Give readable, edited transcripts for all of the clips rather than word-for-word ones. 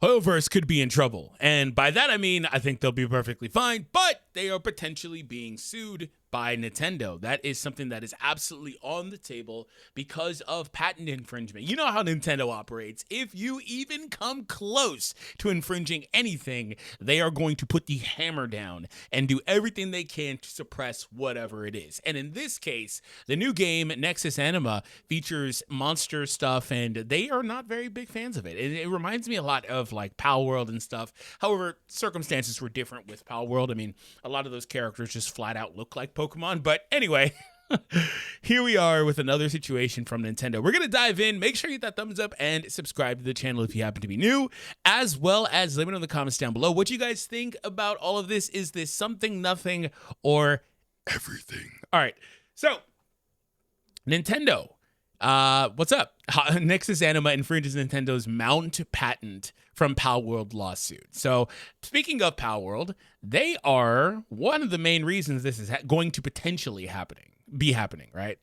Hoyoverse could be in trouble. And by that, I mean, I think they'll be perfectly fine, but they are potentially being sued by Nintendo. That is something that is absolutely on the table because of patent infringement. You know how Nintendo operates. If you even come close to infringing anything, they are going to put the hammer down and do everything they can to suppress whatever it is. And in this case, the new game, Nexus Anima, features monster stuff, and they are not very big fans of it. It reminds me a lot of like Pal World and stuff. However, circumstances were different with Pal World. I mean, a lot of those characters just flat out look like Pokemon. But anyway, here we are with another situation from Nintendo. We're going to dive in. Make sure you hit that thumbs up and subscribe to the channel if you happen to be new, as well as let me know in the comments down below what you guys think about all of this. Is this something, nothing, or everything? All right. So, Nintendo. What's up? Nexus Anima infringes Nintendo's mount patent from Pal World lawsuit. So, speaking of Pal World, they are one of the main reasons this is going to potentially be happening, right?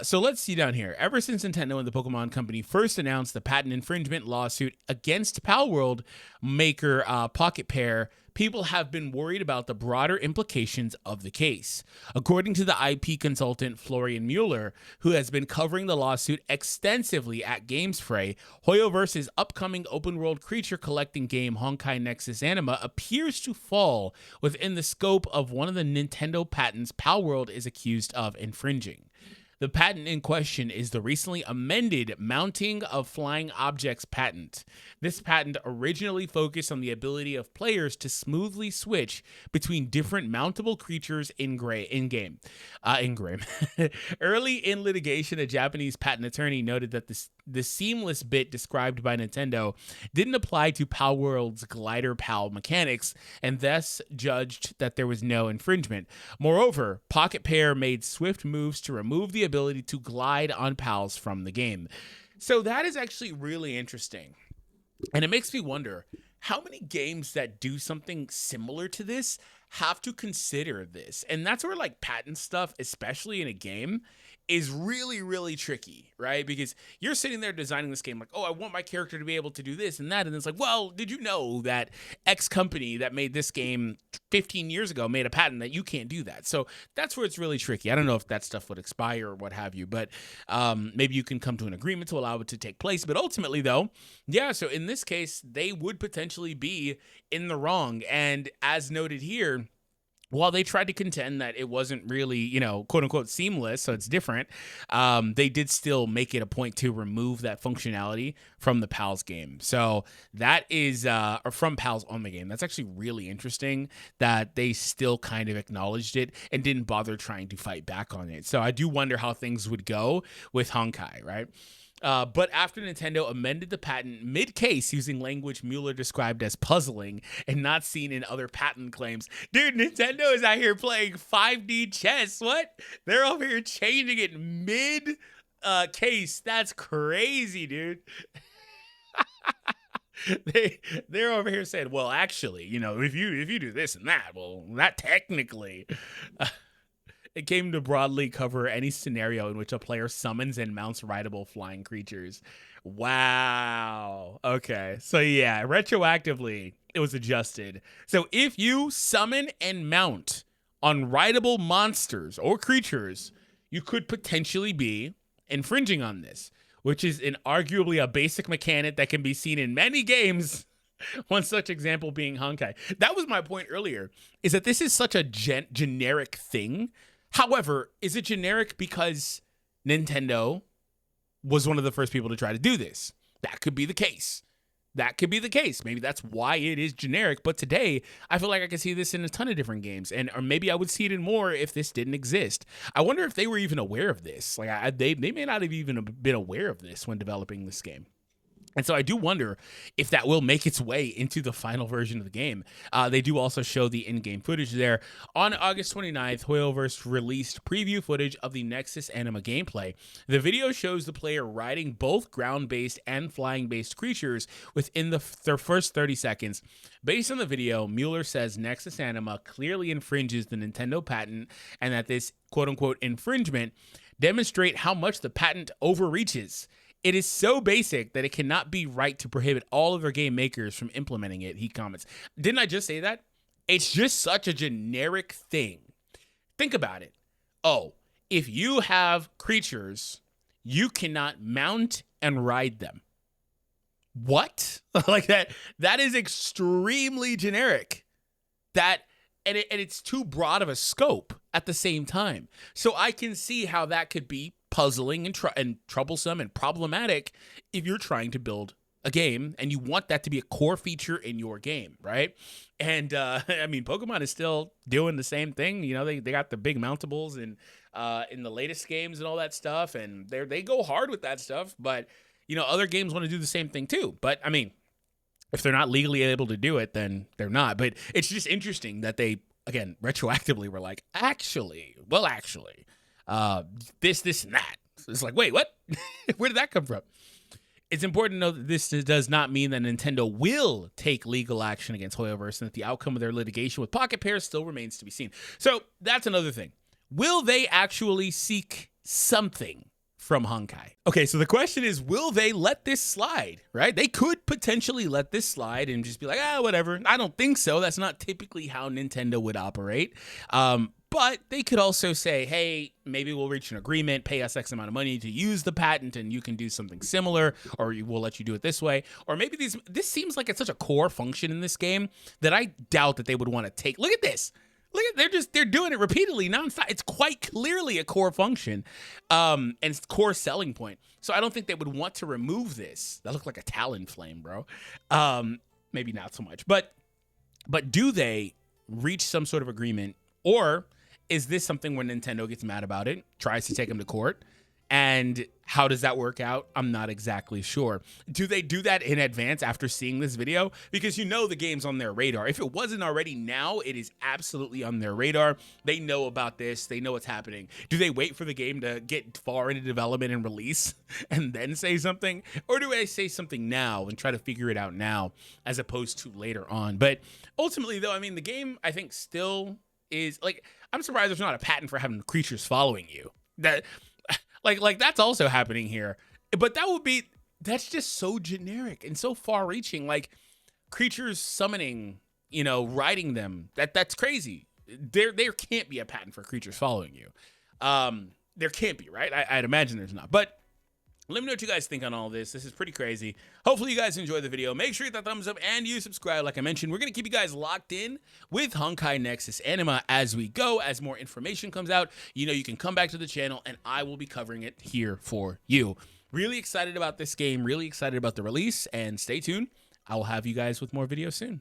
So let's see down here. Ever since Nintendo and the Pokemon Company first announced the patent infringement lawsuit against Pal World maker Pocket Pair, people have been worried about the broader implications of the case. According to the IP consultant Florian Mueller, who has been covering the lawsuit extensively at GamesFray, Hoyoverse's upcoming open-world creature collecting game Honkai Nexus Anima appears to fall within the scope of one of the Nintendo patents Pal World is accused of infringing. The patent in question is the recently amended Mounting of Flying Objects patent. This patent originally focused on the ability of players to smoothly switch between different mountable creatures in-game. Early in litigation, a Japanese patent attorney noted that the seamless bit described by Nintendo didn't apply to Pal World's Glider Pal mechanics, and thus judged that there was no infringement. Moreover, Pocket Pair made swift moves to remove the ability to glide on pals from the game. So that is actually really interesting. And it makes me wonder how many games that do something similar to this have to consider this. And that's where like patent stuff, especially in a game, is really, really tricky, right? Because you're sitting there designing this game like, oh, I want my character to be able to do this and that. And it's like, well, did you know that X company that made this game 15 years ago made a patent that you can't do that? So that's where it's really tricky. I don't know if that stuff would expire or what have you, but maybe you can come to an agreement to allow it to take place. But ultimately, though, yeah, so in this case, they would potentially be in the wrong. And as noted here, while they tried to contend that it wasn't really, quote unquote seamless, so it's different, they did still make it a point to remove that functionality from the PALS game. So that is, or from PALS on the game. That's actually really interesting that they still kind of acknowledged it and didn't bother trying to fight back on it. So I do wonder how things would go with Honkai, right? But after Nintendo amended the patent mid-case using language Mueller described as puzzling and not seen in other patent claims. Dude, Nintendo is out here playing 5D chess. What? They're over here changing it mid-case. That's crazy, dude. They're over here saying, well, actually, if you do this and that, well, that technically... It came to broadly cover any scenario in which a player summons and mounts rideable flying creatures. Wow. Okay. So yeah, retroactively, it was adjusted. So if you summon and mount on rideable monsters or creatures, you could potentially be infringing on this, which is arguably a basic mechanic that can be seen in many games. One such example being Honkai. That was my point earlier, is that this is such a generic thing. However, is it generic because Nintendo was one of the first people to try to do this? That could be the case. Maybe that's why it is generic. But today, I feel like I can see this in a ton of different games, or maybe I would see it in more if this didn't exist. I wonder if they were even aware of this. Like they may not have even been aware of this when developing this game. And so I do wonder if that will make its way into the final version of the game. They do also show the in-game footage there. On August 29th, Hoyoverse released preview footage of the Nexus Anima gameplay. The video shows the player riding both ground-based and flying-based creatures within their first 30 seconds. Based on the video, Mueller says Nexus Anima clearly infringes the Nintendo patent and that this quote-unquote infringement demonstrate how much the patent overreaches It is so basic that it cannot be right to prohibit all of their game makers from implementing it, he comments. Didn't I just say that? It's just such a generic thing. Think about it. Oh, if you have creatures, you cannot mount and ride them. What? Like that is extremely generic. And it's too broad of a scope at the same time. So I can see how that could be puzzling and troublesome and problematic if you're trying to build a game and you want that to be a core feature in your game, right? And I mean, Pokemon is still doing the same thing. You know, they got the big mountables in the latest games and all that stuff, and they go hard with that stuff. But you know, other games want to do the same thing too. But I mean, if they're not legally able to do it, then they're not. But it's just interesting that they, again, retroactively were like, actually, this, and that. So it's like, wait, what? Where did that come from? It's important to know that this does not mean that Nintendo will take legal action against Hoyoverse and that the outcome of their litigation with Pocket Pair still remains to be seen. So that's another thing. Will they actually seek something from Honkai? Okay, so the question is, will they let this slide, right? They could potentially let this slide and just be like, whatever. I don't think so. That's not typically how Nintendo would operate. But they could also say, hey, maybe we'll reach an agreement, pay us X amount of money to use the patent, and you can do something similar, or we'll let you do it this way. Or maybe this seems like it's such a core function in this game that I doubt that they would want to take. Look at this. They're doing it repeatedly, nonstop. It's quite clearly a core function, and it's core selling point. So I don't think they would want to remove this. That looked like a Talon flame, bro. Maybe not so much, but do they reach some sort of agreement, or is this something where Nintendo gets mad about it, tries to take them to court? And how does that work out? I'm not exactly sure. Do they do that in advance after seeing this video? Because you know the game's on their radar. If it wasn't already now, it is absolutely on their radar. They know about this. They know what's happening. Do they wait for the game to get far into development and release and then say something? Or do they say something now and try to figure it out now as opposed to later on? But ultimately, though, I mean, the game, I think, still is, like, I'm surprised there's not a patent for having creatures following you. Like that's also happening here. But that's just so generic and so far reaching. Like creatures summoning, you know, riding them. That's crazy. There can't be a patent for creatures following you. There can't be, right? I'd imagine there's not. But let me know what you guys think on all this. This is pretty crazy. Hopefully you guys enjoyed the video. Make sure you hit that thumbs up and you subscribe. Like I mentioned, we're going to keep you guys locked in with Honkai Nexus Anima as we go. As more information comes out, you know, you can come back to the channel and I will be covering it here for you. Really excited about this game. Really excited about the release, and stay tuned. I will have you guys with more videos soon.